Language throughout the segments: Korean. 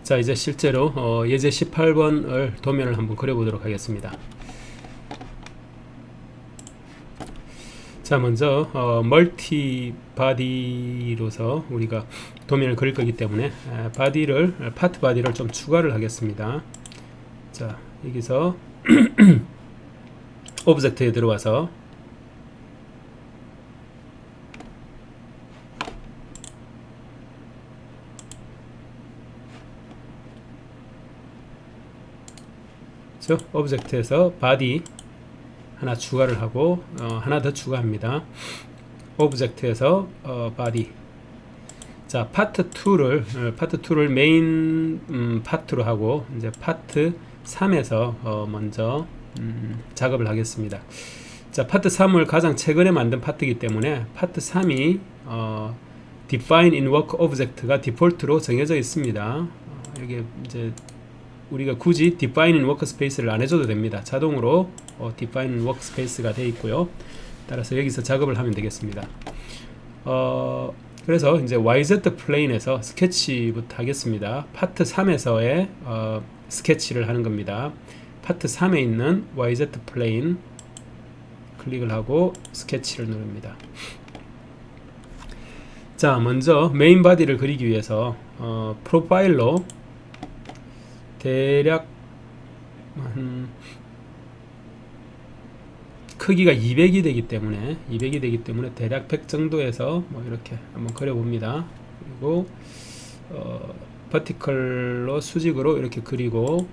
자, 이제 실제로 예제 18번을 도면을 한번 그려보도록 하겠습니다. 자, 먼저 멀티 바디로서 우리가 도면을 그릴 거기 때문에 파트 바디를 좀 추가를 하겠습니다. 자, 여기서 오브젝트에 들어와서 오브젝트에서 바디 하나 추가를 하고 하나 더 추가합니다. 오브젝트에서 바디. 자, 파트 2를 메인 파트로 하고 이제 파트 3에서 먼저 작업을 하겠습니다. 자, 파트 3을 가장 최근에 만든 파트이기 때문에 파트 3이 define in work object가 디폴트로 정해져 있습니다. 여기 이제 우리가 굳이 define in workspace를 안 해줘도 됩니다. 자동으로 define in workspace가 되어 있고요. 따라서 여기서 작업을 하면 되겠습니다. 그래서 이제 YZ 플레인에서 스케치부터 하겠습니다. 파트 3에서의 스케치를 하는 겁니다. 파트 3에 있는 YZ 플레인 클릭을 하고 스케치를 누릅니다. 자, 먼저 메인 바디를 그리기 위해서 프로파일로 대략 크기가 200이 되기 때문에 대략 100 정도에서 뭐 이렇게 한번 그려봅니다. 그리고 버티컬로 수직으로 이렇게 그리고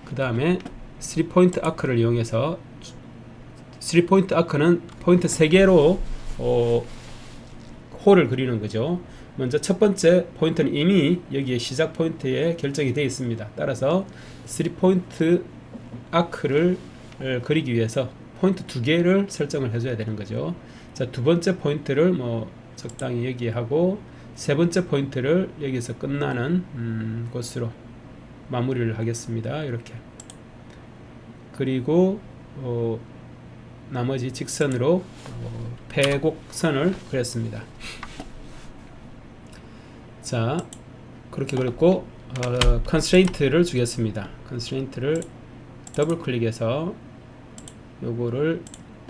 그 다음에 3포인트 아크를 이용해서 3포인트 아크는 포인트 3개로 홀을 그리는 거죠. 먼저 첫 번째 포인트는 이미 여기에 시작 포인트에 결정이 되어 있습니다. 따라서 3포인트 아크를 그리기 위해서 포인트 2개를 설정을 해줘야 되는 거죠. 자, 두 번째 포인트를 뭐 적당히 여기에 하고 세 번째 포인트를 여기서 끝나는 곳으로 마무리를 하겠습니다. 이렇게. 그리고 나머지 직선으로 패곡선을 그렸습니다. 자, 그렇게 그렸고 constraint를 주겠습니다. constraint를 더블 클릭해서 요거를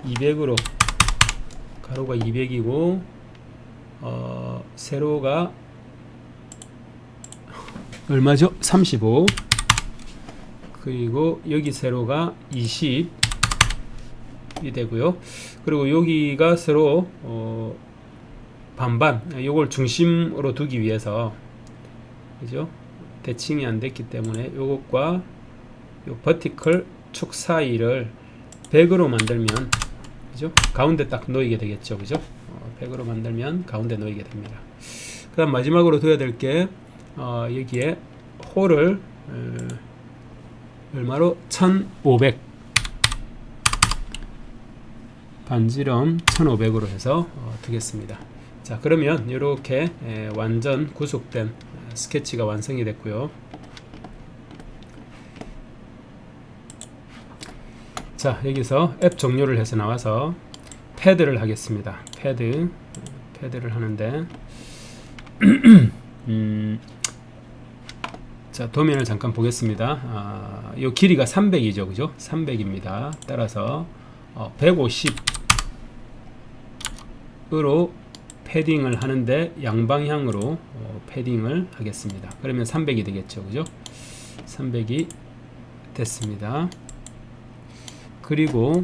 200으로, 가로가 200이고 세로가 얼마죠? 35. 그리고 여기 세로가 20이 되고요. 그리고 여기가 세로 반반, 요걸 중심으로 두기 위해서, 그죠? 대칭이 안 됐기 때문에 요것과 요 버티컬 축 사이를 100으로 만들면, 그죠? 가운데 딱 놓이게 되겠죠, 그죠? 100으로 만들면 가운데 놓이게 됩니다. 그 다음 마지막으로 둬야 될 게 여기에 홀을 얼마로? 1500 반지름 1500으로 해서 두겠습니다. 자, 그러면 이렇게 완전 구속된 스케치가 완성이 됐고요. 자, 여기서 앱 종료를 해서 나와서 패드를 하겠습니다. 패드를 하는데 자, 도면을 잠깐 보겠습니다. 요 길이가 300이죠, 그죠? 300입니다. 따라서 150으로 패딩을 하는데 양방향으로 패딩을 하겠습니다. 그러면 300이 되겠죠, 그죠? 300이 됐습니다. 그리고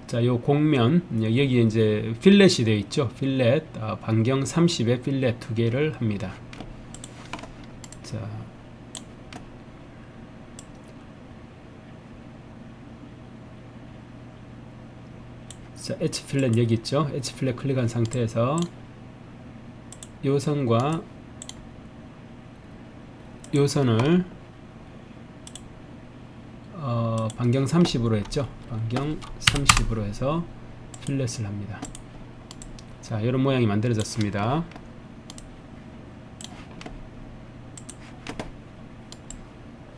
자, 요 곡면 여기 이제 필렛이 되어 있죠. 필렛 반경 30에 필렛 2개를 합니다. 자, H 필렛 여기 있죠. H 필렛 클릭한 상태에서 요 선과 요 선을 반경 30으로 했죠. 반경 30으로 해서 필렛을 합니다. 자, 이런 모양이 만들어졌습니다.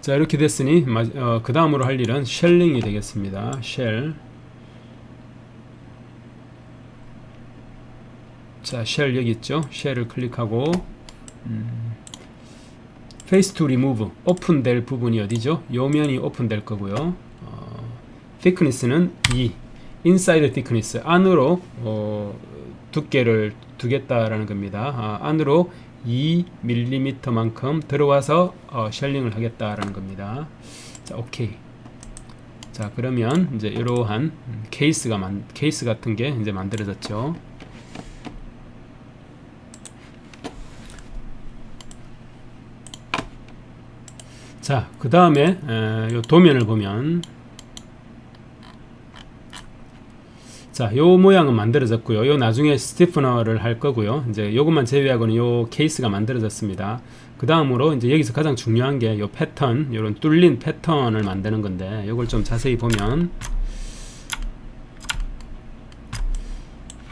자, 이렇게 됐으니 그 다음으로 할 일은 쉘링이 되겠습니다. 쉘. 자, 쉘 여기 있죠. 쉘을 클릭하고 face to remove 오픈될 부분이 어디죠? 요 면이 오픈될 거고요. thickness는 2 inside thickness 안으로 두께를 두겠다라는 겁니다. 안으로 2mm만큼 들어와서 쉘링을 하겠다라는 겁니다. 자, 오케이. 자, 그러면 이제 이러한 케이스 같은 게 이제 만들어졌죠. 자, 그 다음에 요 도면을 보면, 자, 요 모양은 만들어졌고요. 요 나중에 스티프너를 할 거고요. 이제 요것만 제외하고는 요 케이스가 만들어졌습니다. 그 다음으로 이제 여기서 가장 중요한 게 요 패턴, 요런 뚫린 패턴을 만드는 건데, 요걸 좀 자세히 보면,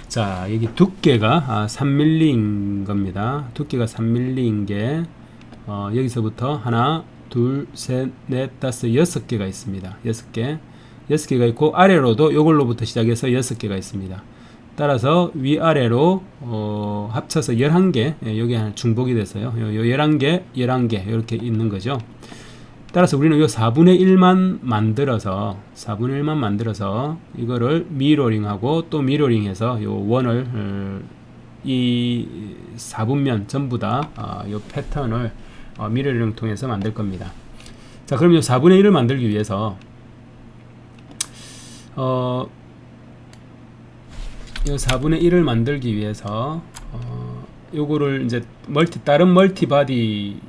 자, 여기 두께가 3mm인 겁니다. 두께가 3mm인 게 여기서부터 하나, 둘, 셋, 넷, 다섯, 6개가 있습니다. 6개가 있고, 아래로도 요걸로부터 시작해서 6개가 있습니다. 따라서 위아래로 합쳐서 11개, 여기 중복이 돼서요. 요 11개, 11개 이렇게 있는 거죠. 따라서 우리는 요 4분의 1만 만들어서 이거를 미러링하고 또 미러링해서 요 원을 이 4분면 전부 다 요 패턴을 미러링을 통해서 만들 겁니다. 자, 그럼 요 4분의 1을 만들기 위해서 요 4분의 1을 만들기 위해서 요거를 이제 다른 멀티바디를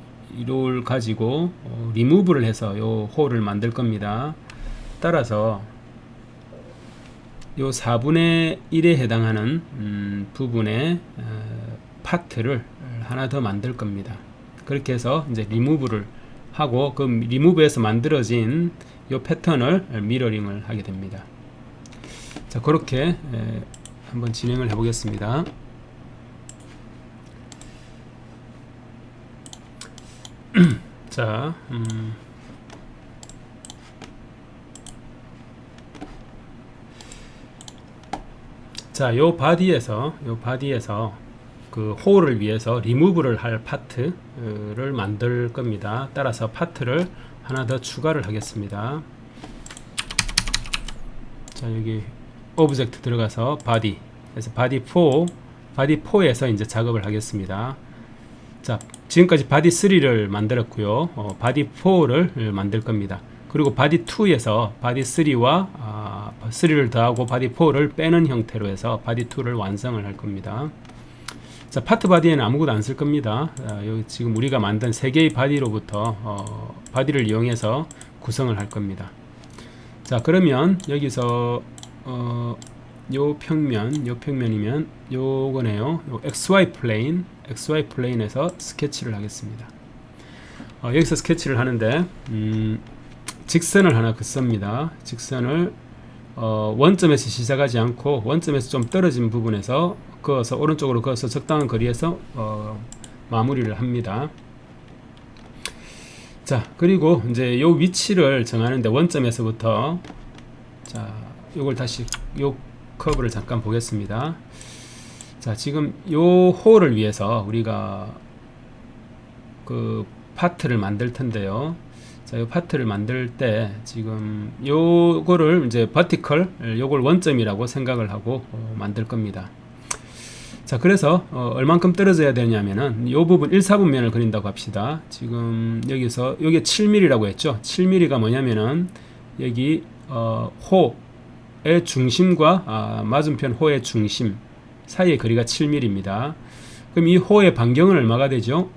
가지고 리무브를 해서 요 홀을 만들 겁니다. 따라서 요 4분의 1에 해당하는 부분의 파트를 하나 더 만들 겁니다. 그렇게 해서 이제 리무브를 하고 그 리무브에서 만들어진 요 패턴을 미러링을 하게 됩니다. 자, 그렇게 한번 진행을 해 보겠습니다. 자, 자, 요 바디에서 그 홀을 위해서 리무브를 할 파트를 만들 겁니다. 따라서 파트를 하나 더 추가를 하겠습니다. 자, 여기 오브젝트 들어가서 바디, 그래서 바디 4에서 이제 작업을 하겠습니다. 자, 지금까지 바디 3를 만들었고요. 바디 4를 만들 겁니다. 그리고 바디 2에서 바디 3와 3를 더하고 바디 4를 빼는 형태로 해서 바디 2를 완성을 할 겁니다. 자, 파트 바디에는 아무것도 안 쓸 겁니다. 여기 지금 우리가 만든 3개의 바디로부터 바디를 이용해서 구성을 할 겁니다. 자, 그러면 여기서 요 평면이면 요거네요. 요 XY 플레인에서 스케치를 하겠습니다. 여기서 스케치를 하는데 직선을 하나 긋습니다. 직선을 원점에서 시작하지 않고 원점에서 좀 떨어진 부분에서 그어서 오른쪽으로 그어서 적당한 거리에서 마무리를 합니다. 자, 그리고 이제 요 위치를 정하는데 원점에서부터, 자, 요걸 다시 요 커브를 잠깐 보겠습니다. 자, 지금 요 홀을 위해서 우리가 그 파트를 만들 텐데요. 자, 요 파트를 만들 때 지금 요거를 이제 버티컬, 요걸 원점이라고 생각을 하고 만들 겁니다. 자, 그래서 얼만큼 떨어져야 되냐면은 요 부분 1/4분면을 그린다고 합시다. 지금 여기서 여기 7mm라고 했죠. 7mm가 뭐냐면은 여기 호의 중심과 맞은편 호의 중심 사이의 거리가 7mm입니다. 그럼 이 호의 반경은 얼마가 되죠?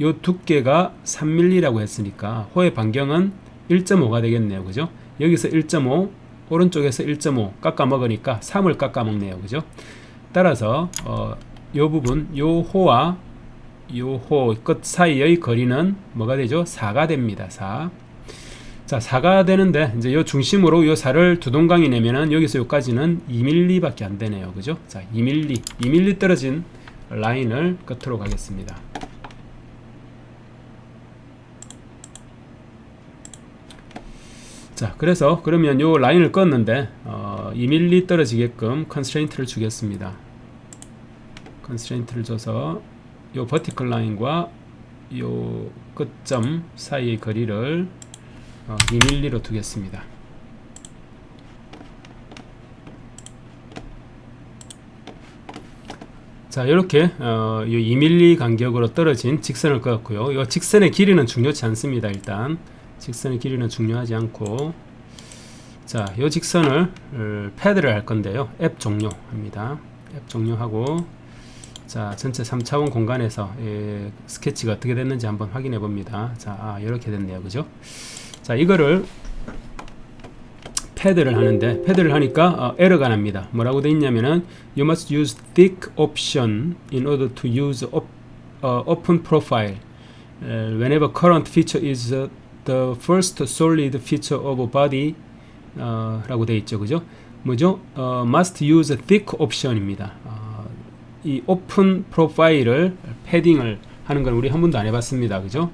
요 두께가 3mm라고 했으니까 호의 반경은 1.5가 되겠네요. 그죠? 여기서 1.5, 오른쪽에서 1.5 깎아 먹으니까 3을 깎아 먹네요. 그죠? 따라서 요 부분, 요 호와 요 호 끝 사이의 거리는 뭐가 되죠? 4가 됩니다. 4. 자, 4가 되는데 이제 요 중심으로 요 4를 두 동강이 내면은 여기서 여기까지는 2mm 밖에 안 되네요. 그죠? 자, 2mm 떨어진 라인을 끝으로 가겠습니다. 자, 그래서 그러면 요 라인을 껐는데 2mm 떨어지게끔 컨스트레인트를 주겠습니다. 컨스트레인트를 줘서 요 버티컬 라인과 요 끝점 사이의 거리를 2mm로 두겠습니다. 자, 이렇게 요 2mm 간격으로 떨어진 직선을 그었고요. 이 직선의 길이는 중요치 않습니다. 일단 직선의 길이는 중요하지 않고, 자, 요 직선을 패드를 할 건데요. 앱 종료합니다. 앱 종료하고, 자, 전체 3차원 공간에서 스케치가 어떻게 됐는지 한번 확인해 봅니다. 자, 이렇게 됐네요. 그죠? 자, 이거를 패드를 하는데, 패드를 하니까 에러가 납니다. 뭐라고 되어 있냐면은 You must use thick option in order to use open profile whenever current feature is the first solid feature of body 라고 되어 있죠. 그죠? 뭐죠? must use thick option입니다. 이 오픈 프로파일을 패딩을 하는 건 우리 한 번도 안 해봤습니다. 그죠?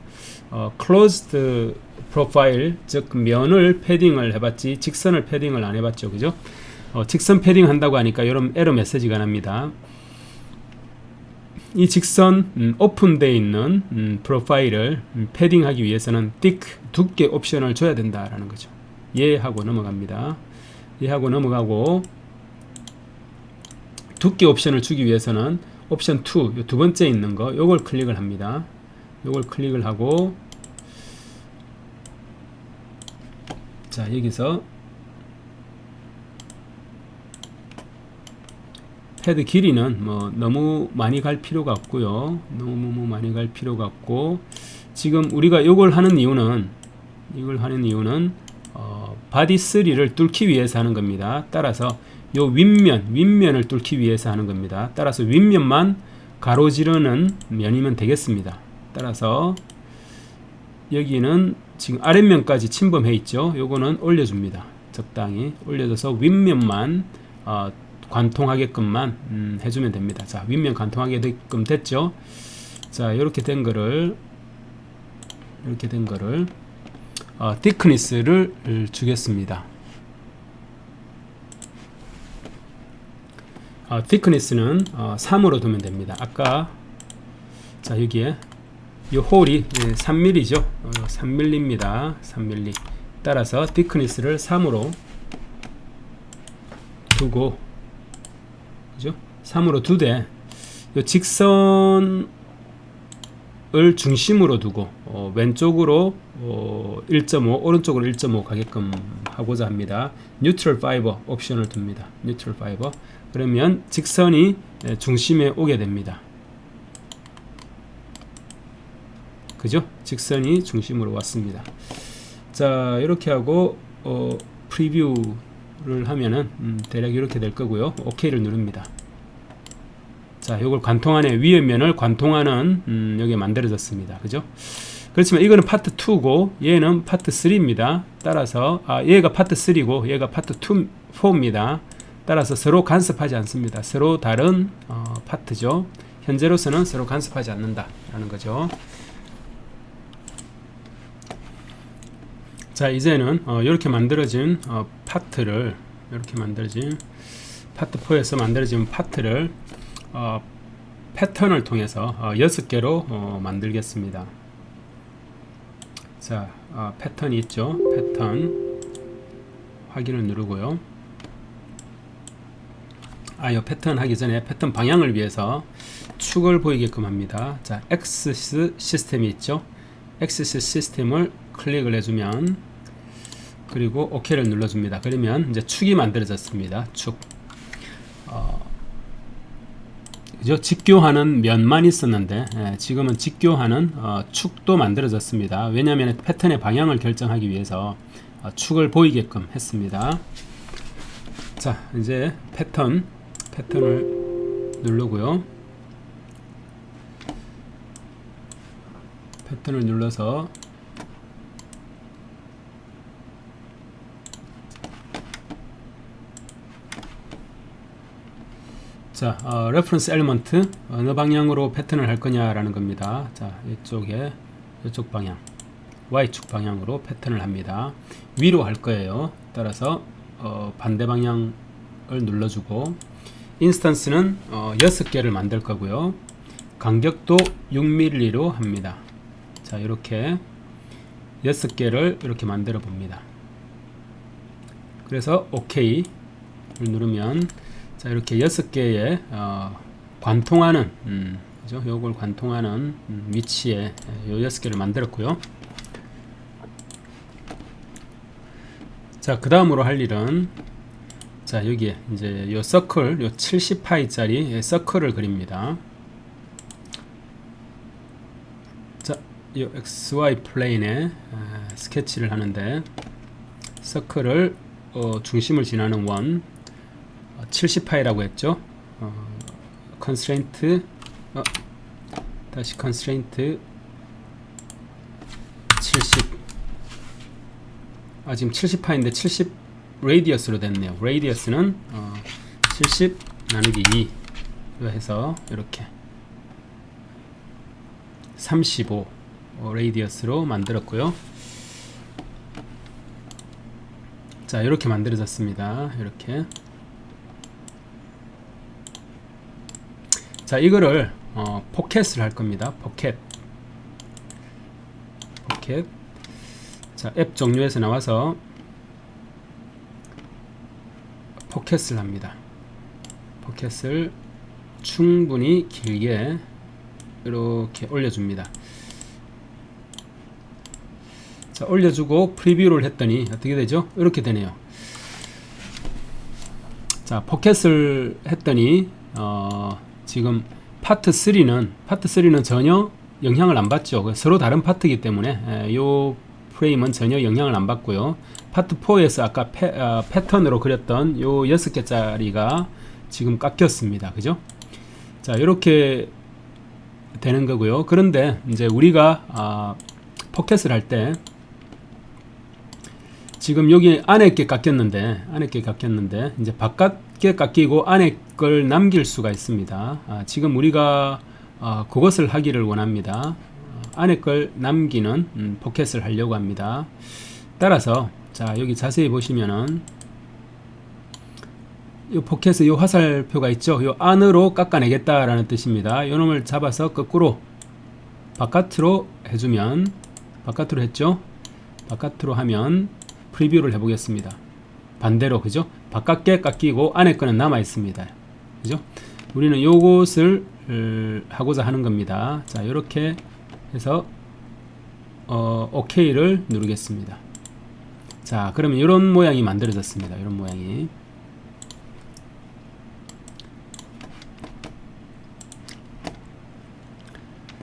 closed 프로파일, 즉 면을 패딩을 해봤지 직선을 패딩을 안 해봤죠. 그죠? 직선 패딩 한다고 하니까 이런 에러 메시지가 납니다. 이 직선 오픈되어 있는 프로파일을 패딩하기 위해서는 thick, 두께 옵션을 줘야 된다라는 거죠. 예하고 넘어갑니다. 예하고 넘어가고, 두께 옵션을 주기 위해서는 옵션 2, 두 번째 있는 거, 요걸 클릭을 합니다. 요걸 클릭을 하고, 자, 여기서 패드 길이는 뭐 너무 많이 갈 필요가 없고요. 너무 많이 갈 필요가 없고, 지금 우리가 요걸 하는 이유는 바디 3를 뚫기 위해서 하는 겁니다. 따라서 요 윗면을 뚫기 위해서 하는 겁니다. 따라서 윗면만 가로지르는 면이면 되겠습니다. 따라서 여기는 지금 아랫면까지 침범해 있죠. 요거는 올려줍니다. 적당히 올려줘서 윗면만 관통하게끔만 해주면 됩니다. 자, 윗면 관통하게끔 됐죠. 자, 이렇게 된 거를 thickness를 주겠습니다. thickness는 3으로 두면 됩니다. 아까, 자, 여기에 이 홀이 3mm죠. 3mm입니다. 3mm. 따라서 thickness를 3으로 두고, 그죠? 3으로 두되, 이 직선을 중심으로 두고, 왼쪽으로 1.5, 오른쪽으로 1.5 가게끔 하고자 합니다. Neutral Fiber 옵션을 둡니다. Neutral Fiber. 그러면 직선이 중심에 오게 됩니다. 그죠? 직선이 중심으로 왔습니다. 자, 이렇게 하고 프리뷰를 하면은 대략 이렇게 될 거고요. OK를 누릅니다. 자, 이걸 관통하는 위의 면을 관통하는 여기 만들어졌습니다. 그죠? 그렇지만 이거는 파트 2고 얘는 파트 3입니다. 따라서 얘가 파트 3고 얘가 파트 4입니다. 따라서 서로 간섭하지 않습니다. 서로 다른 파트죠. 현재로서는 서로 간섭하지 않는다라는 거죠. 자, 이제는 이렇게 만들어진 파트를, 이렇게 만들어진 파트 4에서 만들어진 파트를 패턴을 통해서 6개로 만들겠습니다. 자, 패턴이 있죠. 패턴 확인을 누르고요. 이 패턴 하기 전에 패턴 방향을 위해서 축을 보이게끔 합니다. 자, 엑시스 시스템이 있죠. 엑시스 시스템을 클릭을 해주면, 그리고 OK를 눌러줍니다. 그러면 이제 축이 만들어졌습니다. 축. 그죠? 직교하는 면만 있었는데 지금은 직교하는 축도 만들어졌습니다. 왜냐하면 패턴의 방향을 결정하기 위해서 축을 보이게끔 했습니다. 자, 이제 패턴을 누르고요. 패턴을 눌러서 자, 레퍼런스 엘리먼트 어느 방향으로 패턴을 할 거냐라는 겁니다. 자, 이쪽 방향, Y축 방향으로 패턴을 합니다. 위로 할 거예요. 따라서 반대 방향을 눌러주고, 인스턴스는 6개를 만들 거고요. 간격도 6mm로 합니다. 자, 이렇게 6개를 이렇게 만들어 봅니다. 그래서 OK를 누르면 자, 이렇게 6개의 관통하는 그죠? 요걸 관통하는 위치에 요 6개를 만들었고요. 자, 그 다음으로 할 일은 자, 여기에 이제 요 서클, 요 70파이짜리 서클을 그립니다. 자, 요 XY 플레인에 스케치를 하는데 서클을 중심을 지나는 원 70파이라고 했죠. 컨스트레인트 다시 컨스트레인트 70 지금 70파인데 70 레디어스로 됐네요. 레디어스는 70 나누기 2로 해서 이렇게 35 레디어스로 만들었고요. 자, 이렇게 만들어졌습니다. 이렇게. 자, 이거를 포켓을 할 겁니다. 포켓. 자, 앱 종류에서 나와서 포켓을 합니다. 포켓을 충분히 길게 이렇게 올려줍니다. 자, 올려주고 프리뷰를 했더니 어떻게 되죠? 이렇게 되네요. 자, 포켓을 했더니 지금 파트 3는 전혀 영향을 안 받죠. 서로 다른 파트이기 때문에 요 프레임은 전혀 영향을 안 받고요. 파트 4에서 아까 패턴으로 그렸던 요 6개짜리가 지금 깎였습니다. 그죠? 자, 이렇게 되는 거고요. 그런데 이제 우리가 포켓을 할 때 지금 여기 안에 게 깎였는데 이제 바깥게 깎이고 안에 걸 남길 수가 있습니다. 지금 우리가 그것을 하기를 원합니다. 안에 걸 남기는 포켓을 하려고 합니다. 따라서 자, 여기 자세히 보시면은 이 포켓의 이 화살표가 있죠. 이 안으로 깎아내겠다라는 뜻입니다. 이 놈을 잡아서 거꾸로 바깥으로 해주면 바깥으로 했죠. 바깥으로 하면 프리뷰를 해보겠습니다. 반대로 그죠? 바깥게 깎이고 안에 거는 남아 있습니다. 그죠? 우리는 요것을 하고자 하는 겁니다. 자, 이렇게 해서 OK를 누르겠습니다. 자, 그러면 이런 모양이 만들어졌습니다. 이런 모양이.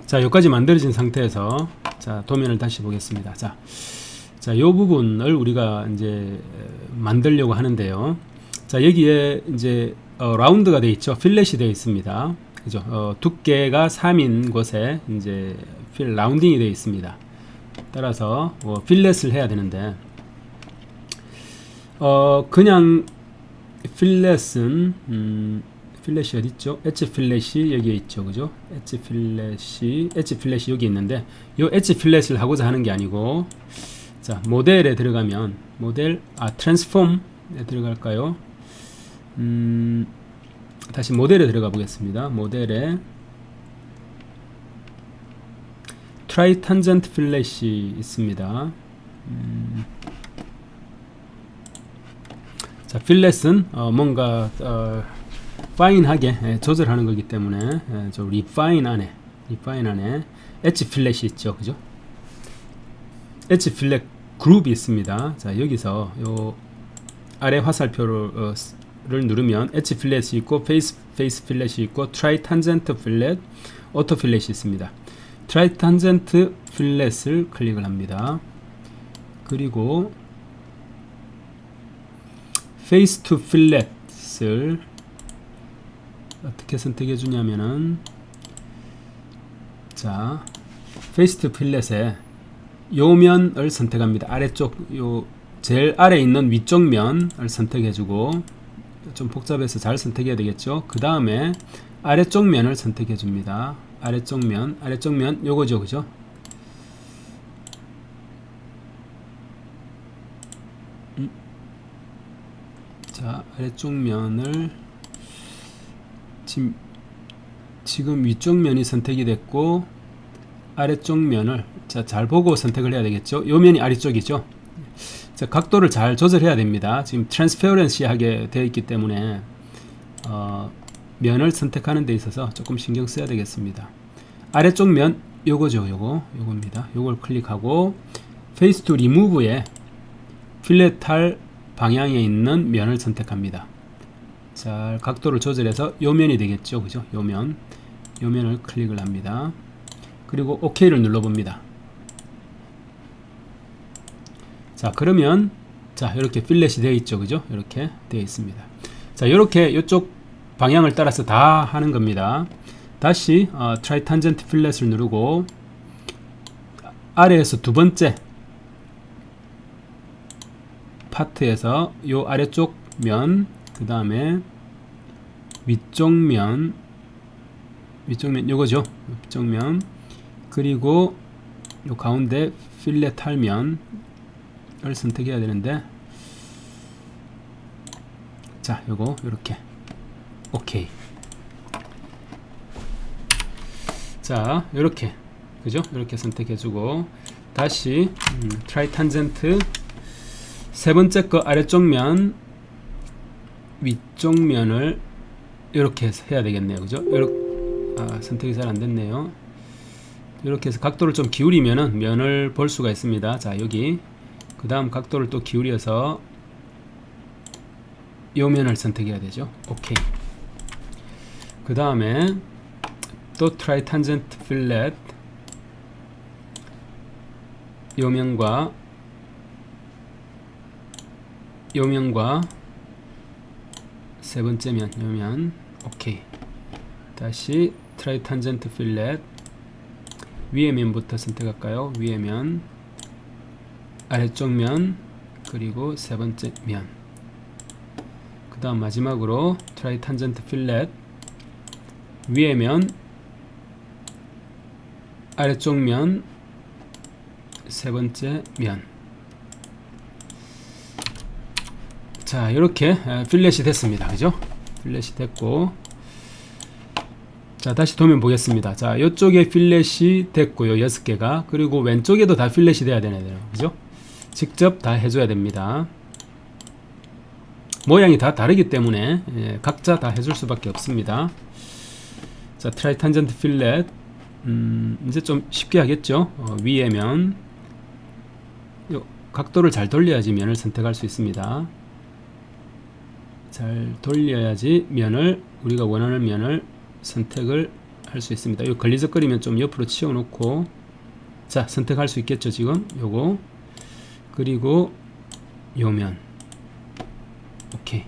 자, 여기까지 만들어진 상태에서 자, 도면을 다시 보겠습니다. 자, 요 부분을 우리가 이제 만들려고 하는데요. 자, 여기에 이제 라운드가 되어 있죠. 필렛이 되어 있습니다. 그죠? 두께가 3인 곳에 이제 라운딩이 되어 있습니다. 따라서 필렛을 해야 되는데 그냥 필렛은 필렛이 어디 있죠? 엣지 필렛이 여기에 있죠. 그죠? 엣지 필렛이 여기 있는데 요 엣지 필렛을 하고자 하는 게 아니고 자, 모델에 들어가면 트랜스폼에 들어갈까요? 다시 모델에 들어가 보겠습니다. 모델에 트라이 탄젠트 필렛이 있습니다. 자, 필렛은 뭔가 파인하게 조절하는 거기 때문에 저 리파인 안에 엣지 필렛이 있죠. 그죠? 엣지 필렛 그룹이 있습니다. 자, 여기서 요 아래 화살표를 누르면 엣지 필렛이 있고 페이스 필렛이 있고 트라이 탄젠트 필렛, 오토 필렛이 있습니다. 트라이 탄젠트 필렛을 클릭을 합니다. 그리고 페이스 투 필렛을 어떻게 선택해 주냐면은 자, 페이스 투 필렛에 요 면을 선택합니다. 아래쪽 요 제일 아래 있는 위쪽 면을 선택해 주고 좀 복잡해서 잘 선택해야 되겠죠. 그 다음에 아래쪽 면을 선택해 줍니다. 아래쪽 면 요거죠. 그죠? 자, 아래쪽 면을 지금 위쪽 면이 선택이 됐고 아래쪽 면을 잘 보고 선택을 해야 되겠죠. 요 면이 아래쪽이죠. 자, 각도를 잘 조절해야 됩니다. 지금 트랜스페어런시 하게 되어 있기 때문에 면을 선택하는 데 있어서 조금 신경 써야 되겠습니다. 아래쪽 면 요거죠. 요겁니다. 요걸 클릭하고 페이스 투 리무브에 필렛할 방향에 있는 면을 선택합니다. 잘 각도를 조절해서 요 면이 되겠죠. 그죠? 요 면을 클릭을 합니다. 그리고 OK를 눌러봅니다. 자, 그러면 이렇게 필렛이 되어 있죠. 그죠? 이렇게 되어 있습니다. 자, 이렇게 이쪽 방향을 따라서 다 하는 겁니다. 다시 트라이 탄젠트 필렛을 누르고 아래에서 두 번째 파트에서 요 아래쪽 면, 그 다음에 위쪽 면 요거죠. 위쪽 면, 그리고 요 가운데 필렛 할 면을 선택해야 되는데, 자, 요거 요렇게 오케이. 자, 요렇게, 그죠? 이렇게 선택해주고 다시 트라이 탄젠트 세 번째 거 아래쪽 면, 위쪽 면을 이렇게 해야 되겠네요. 그죠? 선택이 잘 안됐네요. 이렇게 해서 각도를 좀 기울이면은 면을 볼 수가 있습니다. 자, 여기 그 다음 각도를 또 기울여서 요 면을 선택해야 되죠. 오케이. 그 다음에 또 트라이 탄젠트 필렛 요 면과 세 번째 면, 요 면, 오케이. 다시 트라이 탄젠트 필렛 위에 면부터 선택할까요? 위에 면, 아래쪽 면, 그리고 세 번째 면. 그 다음 마지막으로 트라이 탄젠트 필렛 위에 면, 아래쪽 면, 세 번째 면. 자, 이렇게 필렛이 됐습니다. 그죠? 필렛이 됐고, 자, 다시 도면 보겠습니다. 자, 이쪽에 필렛이 됐고요. 6개가. 그리고 왼쪽에도 다 필렛이 돼야 되네요. 그죠? 직접 다 해줘야 됩니다. 모양이 다 다르기 때문에 각자 다 해줄 수밖에 없습니다. 자, 트라이 탄젠트 필렛 이제 좀 쉽게 하겠죠. 위에 면, 요 각도를 잘 돌려야지 면을 선택할 수 있습니다. 잘 돌려야지 면을, 우리가 원하는 면을 선택을 할 수 있습니다. 이 걸리적거리면 좀 옆으로 치워 놓고, 자, 선택할 수 있겠죠. 지금 요거, 그리고 요 면. 오케이.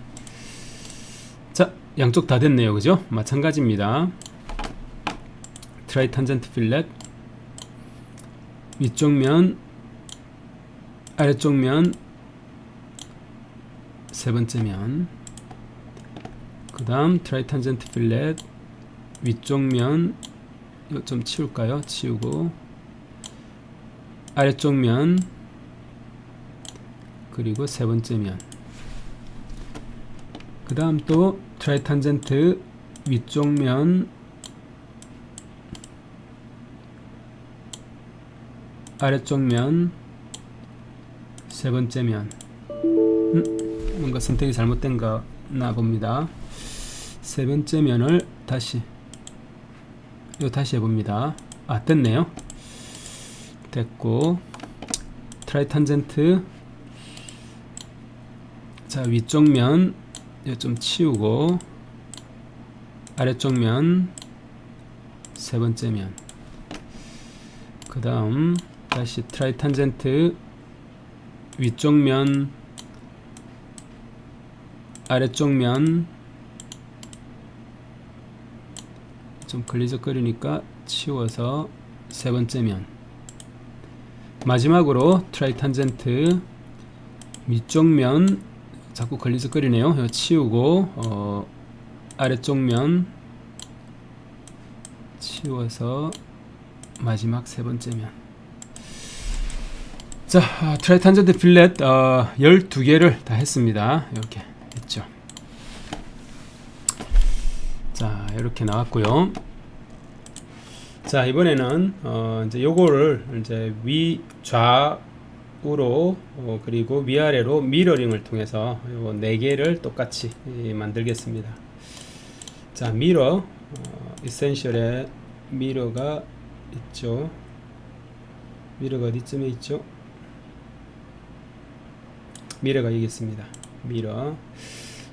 자, 양쪽 다 됐네요. 그죠? 마찬가지입니다. 트라이 탄젠트 필렛 위쪽 면, 아래쪽 면, 세 번째 면. 그 다음 트라이 탄젠트 필렛 위쪽 면, 이거 좀 치울까요? 치우고, 아래쪽 면, 그리고 세 번째 면. 그 다음 또 트라이 탄젠트 위쪽 면, 아래쪽 면, 세 번째 면. 뭔가 선택이 잘못된가 나 봅니다. 세 번째 면을 다시 해봅니다. 아, 됐네요. 됐고, 트라이 탄젠트, 자, 위쪽 면 이거 좀 치우고, 아래쪽 면, 세 번째 면. 그 다음 다시 트라이 탄젠트 위쪽 면, 아래쪽 면, 좀 걸리적거리니까 치워서 세 번째 면. 마지막으로 트라이 탄젠트 위쪽 면, 자꾸 걸리적거리네요. 이거 치우고 아래쪽 면 치워서 마지막 세 번째 면. 자, 트라이 탄젠트 필렛 12개를 다 했습니다. 이렇게 했죠. 자, 이렇게 나왔고요. 자, 이번에는 이제 요거를 이제 좌우로 그리고 위아래로 미러링을 통해서 요 4개를 똑같이 만들겠습니다. 자, 미러 이센셜에 미러가 있죠. 미러가 어디쯤에 있죠? 미러가 여기 있습니다.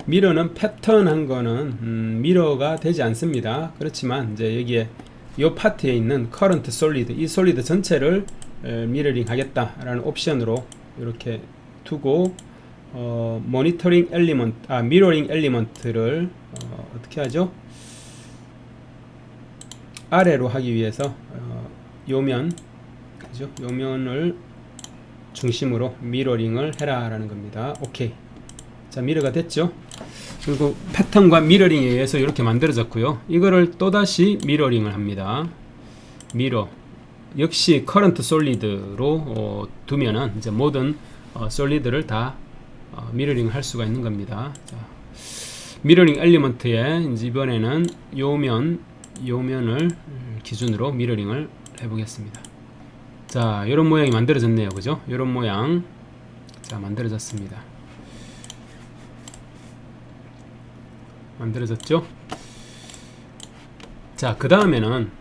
미러는 패턴한 거는 미러가 되지 않습니다. 그렇지만 이제 여기에 이 파트에 있는 current solid, 이 솔리드 전체를 미러링 하겠다라는 옵션으로 이렇게 두고 모니터링 엘리먼트, 미러링 엘리먼트를 어떻게 하죠? 아래로 하기 위해서 요면, 그죠? 요면을 중심으로 미러링을 해라라는 겁니다. 오케이. 자, 미러가 됐죠? 그리고 패턴과 미러링에 의해서 이렇게 만들어졌고요. 이거를 또다시 미러링을 합니다. 미러 역시 커런트 솔리드로 두면은 이제 모든 솔리드를 다 미러링을 할 수가 있는 겁니다. 자, 미러링 엘리먼트에 이제 이번에는 요면을 기준으로 미러링을 해보겠습니다. 자, 이런 모양이 만들어졌네요. 그죠? 이런 모양. 자, 만들어졌습니다. 만들어졌죠? 자, 그 다음에는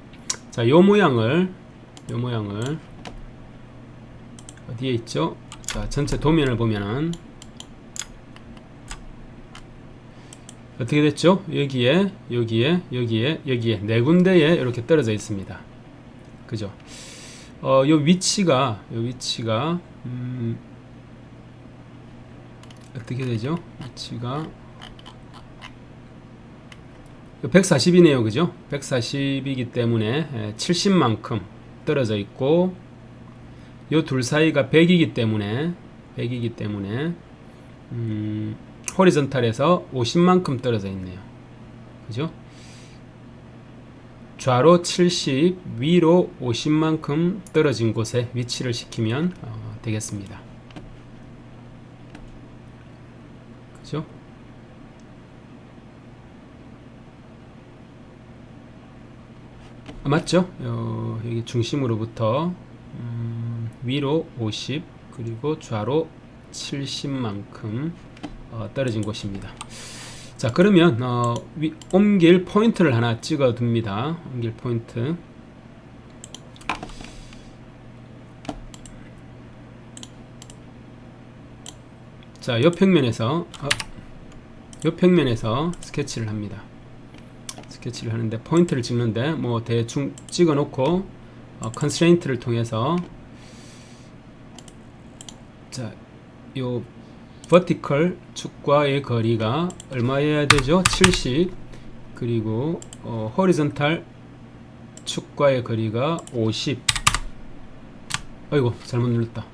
자, 요 모양을 어디에 있죠? 자, 전체 도면을 보면은 어떻게 됐죠? 여기에 네 군데에 이렇게 떨어져 있습니다. 그죠? 요 위치가 어떻게 되죠? 위치가 140이네요. 그죠? 140이기 때문에 70만큼 떨어져 있고, 요 둘 사이가 100이기 때문에 호리존탈에서 50만큼 떨어져 있네요. 그죠? 좌로 70, 위로 50만큼 떨어진 곳에 위치를 시키면 되겠습니다. 그죠? 맞죠? 여기 중심으로부터 위로 50 그리고 좌로 70만큼 떨어진 곳입니다. 자, 그러면 옮길 포인트를 하나 찍어 둡니다. 옮길 포인트. 자, 옆평면에서 스케치를 합니다. 스케치를 하는데 포인트를 찍는데 뭐 대충 찍어 놓고 컨스트레인트를 통해서 자, 요 버티컬 축과의 거리가 얼마여야 되죠? 70. 그리고 호리존탈 축과의 거리가 50. 아이고, 잘못 눌렀다.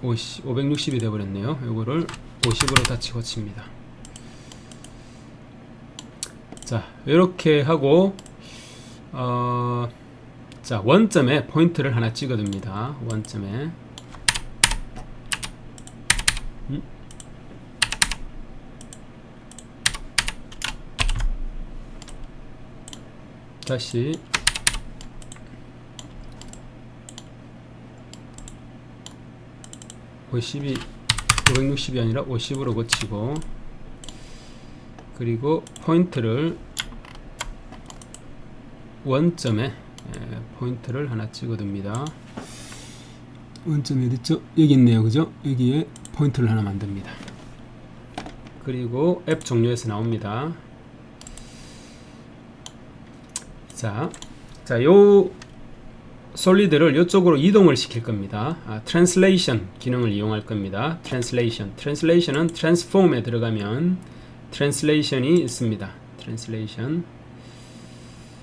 560이 되어 버렸네요. 요거를 50으로 다시 고칩니다. 자, 이렇게 하고 자, 원점에 포인트를 하나 찍어 둡니다. 원점에 다시 560이 아니라 50으로 고치고, 그리고 포인트를 원점에 포인트를 하나 찍어둡니다. 원점이 어딨죠? 여기 있네요. 그죠? 여기에 포인트를 하나 만듭니다. 그리고 앱 종료에서 나옵니다. 자, 요 솔리드를 이쪽으로 이동을 시킬 겁니다. 트랜슬레이션 기능을 이용할 겁니다. 트랜슬레이션은 트랜스폼에 들어가면 트랜슬레이션이 있습니다.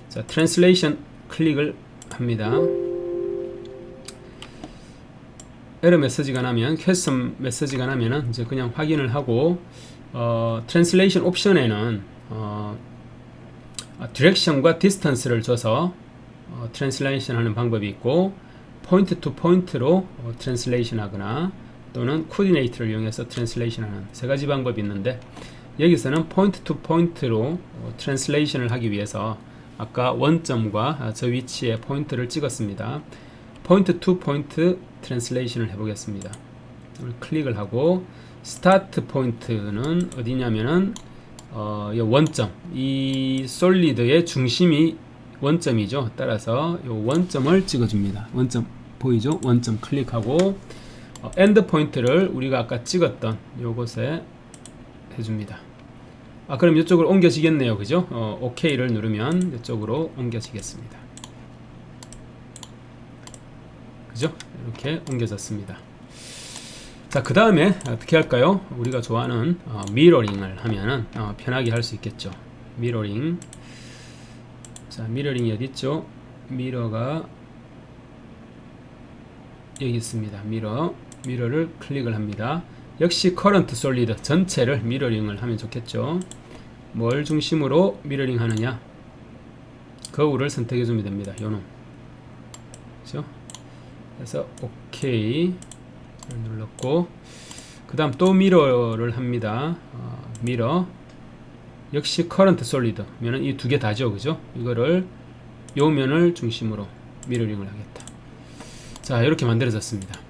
자, 트랜슬레이션 클릭을 합니다. 에러 메시지가 나면, 퀘스천 메시지가 나면은 이제 그냥 확인을 하고, 트랜슬레이션 옵션에는 디렉션과 디스턴스를 줘서 트랜슬레이션 하는 방법이 있고, 포인트 투 포인트로 트랜슬레이션 하거나 또는 코디네이터를 이용해서 트랜슬레이션 하는 세 가지 방법이 있는데, 여기서는 포인트 투 포인트로 트랜슬레이션을 하기 위해서 아까 원점과 저 위치에 포인트를 찍었습니다. 포인트 투 포인트 트랜슬레이션을 해보겠습니다. 클릭을 하고 스타트 포인트는 어디냐면은 이 원점, 이 솔리드의 중심이 원점이죠. 따라서 이 원점을 찍어줍니다. 원점 보이죠? 원점 클릭하고 엔드 포인트를 우리가 아까 찍었던 요곳에 해줍니다. 그럼 이쪽으로 옮겨지겠네요. 그죠? OK를 누르면 이쪽으로 옮겨지겠습니다. 그죠? 이렇게 옮겨졌습니다. 자, 그 다음에 어떻게 할까요? 우리가 좋아하는 미러링을 하면은 편하게 할 수 있겠죠. 미러링. 자, 미러링이 어디 있죠? 미러가 여기 있습니다. 미러를 클릭을 합니다. 역시 커런트 솔리드 전체를 미러링을 하면 좋겠죠. 뭘 중심으로 미러링 하느냐? 거울을 선택해 주면 됩니다. 요놈. 그렇죠? 그래서 OK 눌렀고, 그 다음 또 미러를 합니다. 미러 역시 커런트 솔리드 면은 이 두 개 다죠. 그죠? 이거를 요 면을 중심으로 미러링을 하겠다. 자, 이렇게 만들어졌습니다.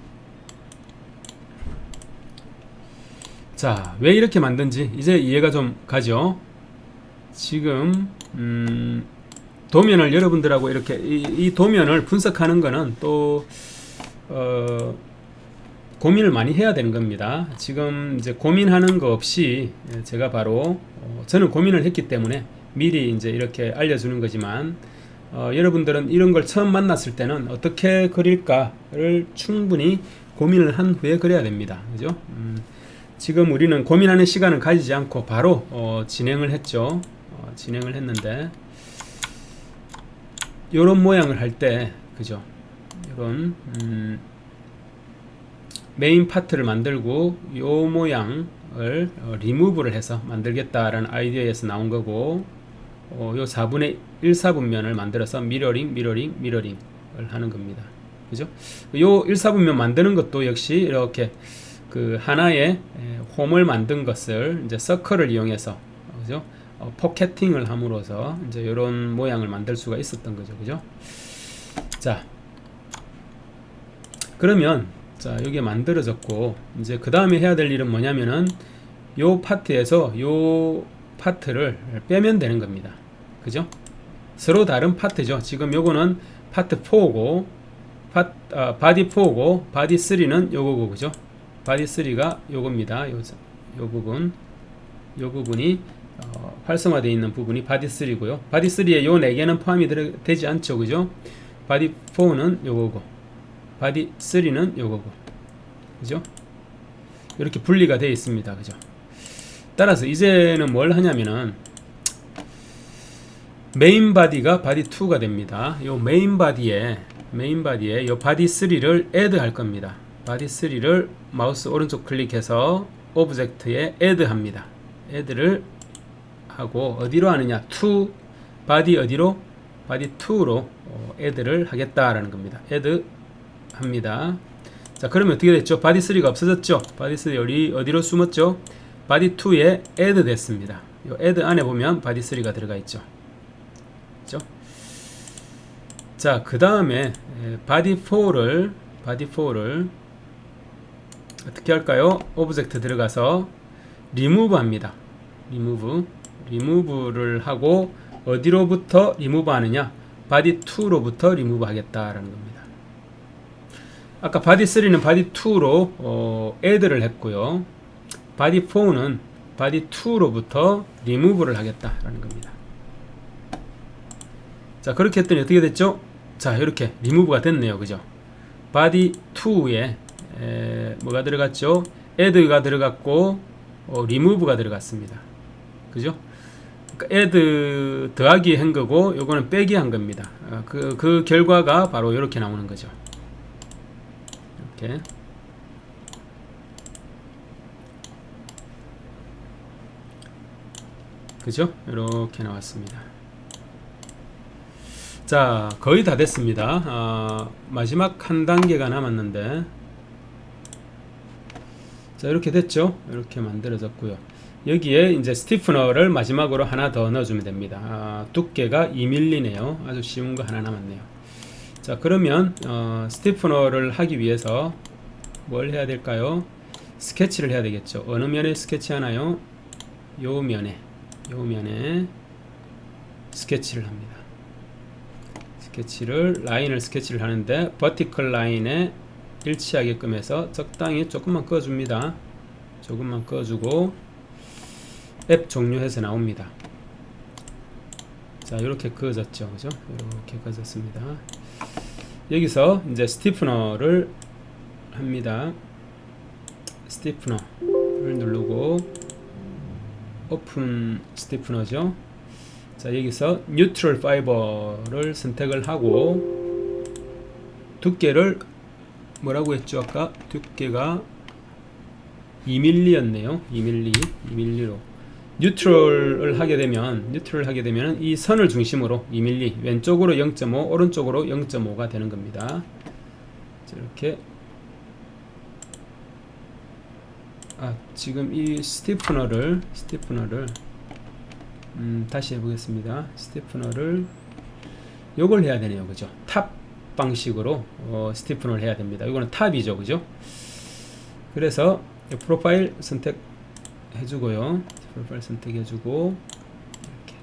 자, 왜 이렇게 만든지 이제 이해가 좀 가죠. 지금 도면을 여러분들하고 이렇게 이 도면을 분석하는 거는 또 고민을 많이 해야 되는 겁니다. 지금 이제 고민하는 거 없이 제가 바로 저는 고민을 했기 때문에 미리 이제 이렇게 알려주는 거지만 여러분들은 이런 걸 처음 만났을 때는 어떻게 그릴까를 충분히 고민을 한 후에 그려야 됩니다. 그죠? 지금 우리는 고민하는 시간을 가지지 않고 바로 진행을 했죠. 진행을 했는데 요런 모양을 할 때, 그죠? 요런 메인 파트를 만들고 요 모양을 리무브를 해서 만들겠다라는 아이디어에서 나온 거고, 요 4분의 1, 4분면을 만들어서 미러링을 하는 겁니다. 그죠? 요 1, 4분면 만드는 것도 역시 이렇게 그 하나의 홈을 만든 것을 이제 서클을 이용해서, 그죠? 포켓팅을 함으로써 이제 이런 모양을 만들 수가 있었던 거죠. 그죠? 자, 그러면 자, 여기에 만들어졌고, 이제 그 다음에 해야 될 일은 뭐냐면은 요 파트에서 요 파트를 빼면 되는 겁니다. 그죠? 서로 다른 파트죠. 지금 요거는 파트 4고 바디 4고 바디 3는 요거고, 그죠? 바디 3가 요겁니다. 요 부분이 활성화되어 있는 부분이 바디 3고요. 바디 3에 요 4개는 포함이 되지 않죠. 그죠? 바디 4는 요거고 바디 3는 요거고, 그죠? 이렇게 분리가 되어 있습니다. 그죠? 따라서 이제는 뭘 하냐면은 메인 바디가 바디 2가 됩니다. 요 메인 바디에 요 바디 3를 add 할 겁니다. 바디 3를 마우스 오른쪽 클릭해서 오브젝트에 add 합니다. add를 하고 어디로 하느냐? to 바디 어디로? 바디 2로 add를 하겠다라는 겁니다. add 합니다. 자, 그러면 어떻게 됐죠? 바디 3가 없어졌죠? 바디 3 어디로 숨었죠? 바디 2에 add 됐습니다. 요 add 안에 보면 바디 3가 들어가 있죠. 그죠? 자, 그 다음에 바디 4를 어떻게 할까요? 오브젝트 들어가서 remove 합니다. remove를 하고 어디로부터 remove 하느냐? 바디 2로부터 remove 하겠다라는 겁니다. 아까 바디 3는 바디 2로 add를 했고요. 바디 4는 바디 2로부터 remove를 하겠다라는 겁니다. 자, 그렇게 했더니 어떻게 됐죠? 자, 이렇게 remove가 됐네요. 그죠? 바디 2에 뭐가 들어갔죠? add가 들어갔고 remove가 들어갔습니다. 그죠? 그러니까 add 더하기 한 거고 요거는 빼기 한 겁니다. 그 결과가 바로 이렇게 나오는 거죠. 이렇게. 그죠? 이렇게 나왔습니다. 자, 거의 다 됐습니다. 마지막 한 단계가 남았는데, 자, 이렇게 됐죠? 이렇게 만들어졌고요. 여기에 이제 스티프너를 마지막으로 하나 더 넣어주면 됩니다. 두께가 2mm네요. 아주 쉬운 거 하나 남았네요. 자, 그러면 스티프너를 하기 위해서 뭘 해야 될까요? 스케치를 해야 되겠죠. 어느 면에 스케치 하나요? 요 면에 스케치를 합니다. 라인을 스케치를 하는데 버티컬 라인에 일치하게끔 해서 적당히 조금만 그어줍니다. 조금만 그어주고 앱 종료해서 나옵니다. 자, 이렇게 그어졌죠, 그죠? 이렇게 그어졌습니다. 여기서 이제 스티프너를 합니다. 스티프너를 누르고 오픈 스티프너죠. 자, 여기서 뉴트럴 파이버를 선택을 하고 두께를 뭐라고 했죠? 아까 두께가 2mm였네요. 2mm로 뉴트럴을 하게 되면 이 선을 중심으로 2mm, 왼쪽으로 0.5, 오른쪽으로 0.5가 되는 겁니다. 이렇게 지금 이 스티프너를 다시 해보겠습니다. 스티프너를 요걸 해야 되네요, 그죠? 탑 방식으로 스티프너를 해야 됩니다. 이거는 탑이죠, 그죠? 그래서 프로파일 선택해주고요. 프로파일 선택해주고 이렇게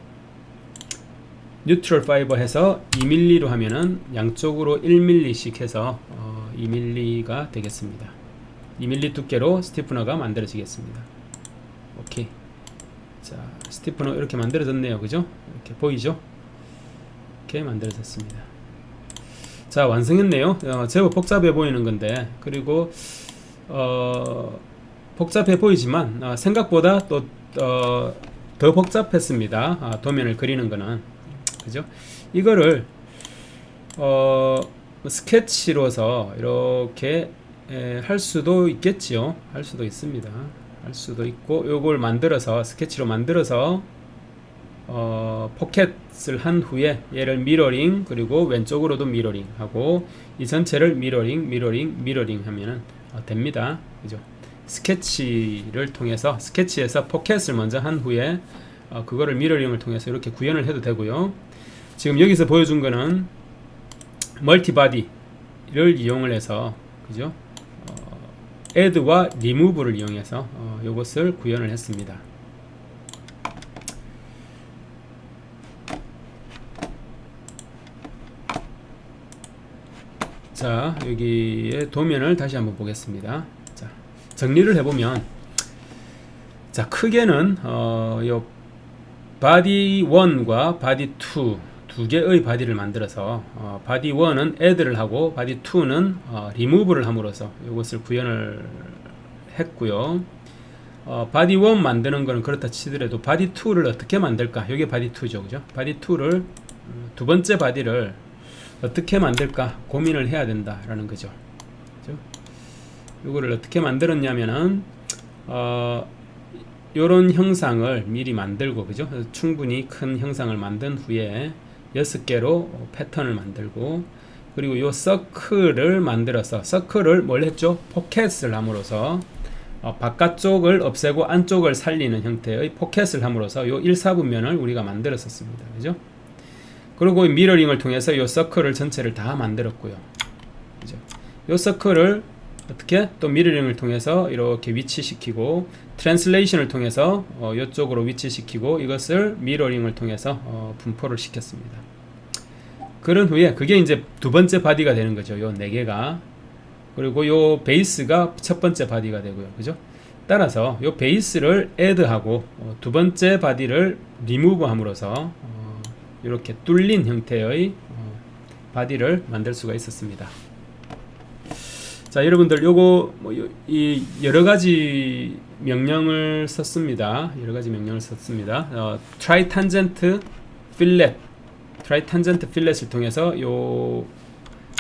뉴트럴 파이버 해서 2mm로 하면은 양쪽으로 1mm씩 해서 2mm가 되겠습니다. 2mm 두께로 스티프너가 만들어지겠습니다. 오케이. 자, 스티프너 이렇게 만들어졌네요, 그죠? 이렇게 보이죠? 이렇게 만들어졌습니다. 자, 완성했네요. 제법 복잡해 보이는 건데, 그리고 복잡해 보이지만 생각보다 또 더 복잡했습니다. 도면을 그리는 거는, 그죠? 이거를 스케치로서 이렇게 할 수도 있겠지요. 할 수도 있습니다. 할 수도 있고, 요걸 만들어서 스케치로 만들어서 포켓을 한 후에 얘를 미러링, 그리고 왼쪽으로도 미러링 하고 이 전체를 미러링 하면은 됩니다. 그죠? 스케치를 통해서 스케치에서 포켓을 먼저 한 후에 그거를 미러링을 통해서 이렇게 구현을 해도 되고요. 지금 여기서 보여준 거는 멀티바디를 이용을 해서, 그죠? add와 remove를 이용해서 이것을 구현을 했습니다. 자, 여기에 도면을 다시 한번 보겠습니다. 자, 정리를 해보면, 자, 크게는 요 바디 1과 바디 2 두 개의 바디를 만들어서 바디 1은 add를 하고 바디 2는 remove를 함으로써 이것을 구현을 했고요. 바디 1 만드는 거는 그렇다 치더라도 바디 2를 어떻게 만들까? 이게 바디 2죠, 그죠? 바디 2를 두 번째 바디를 어떻게 만들까 고민을 해야 된다라는 거죠. 그죠? 이거를 어떻게 만들었냐면은 요런 형상을 미리 만들고, 그죠? 충분히 큰 형상을 만든 후에 6개로 패턴을 만들고, 그리고 요 서클을 만들어서 서클을 뭘 했죠? 포켓을 함으로써 바깥쪽을 없애고 안쪽을 살리는 형태의 포켓을 함으로써 요 1, 4분면을 우리가 만들었었습니다. 그죠? 그리고 미러링을 통해서 요 서클을 전체를 다 만들었고요. 그죠? 요 서클을 어떻게 또 미러링을 통해서 이렇게 위치시키고, 트랜슬레이션을 통해서 이쪽으로 위치시키고, 이것을 미러링을 통해서 분포를 시켰습니다. 그런 후에 그게 이제 두 번째 바디가 되는 거죠. 요 네 개가. 그리고 요 베이스가 첫 번째 바디가 되고요. 그죠? 따라서 요 베이스를 add하고 두 번째 바디를 remove 함으로써 이렇게 뚫린 형태의 바디를 만들 수가 있었습니다. 자, 여러분들 요거 이 여러 가지 명령을 썼습니다. 트라이탄젠트 필렛을 통해서 요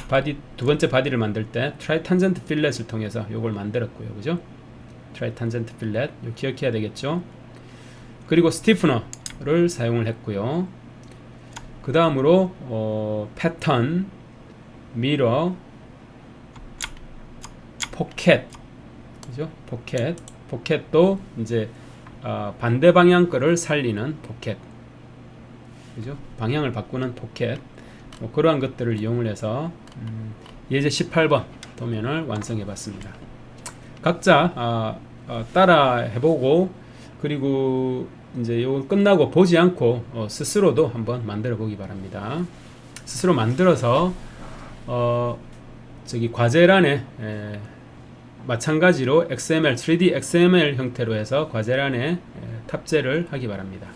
바디 두 번째 바디를 만들 때 트라이탄젠트 필렛을 통해서 요걸 만들었고요. 그죠? 트라이탄젠트 필렛 요 기억해야 되겠죠? 그리고 스티프너를 사용을 했고요. 그 다음으로 패턴, 미러, 포켓, 그죠? 포켓도 이제 반대 방향 거를 살리는 포켓, 그죠? 방향을 바꾸는 포켓, 뭐 그러한 것들을 이용을 해서 예제 18번 도면을 완성해 봤습니다. 각자 따라 해보고, 그리고 이제 이거 끝나고 보지 않고 스스로도 한번 만들어 보기 바랍니다. 스스로 만들어서 저기 과제란에 마찬가지로 XML, 3D XML 형태로 해서 과제란에 탑재를 하기 바랍니다.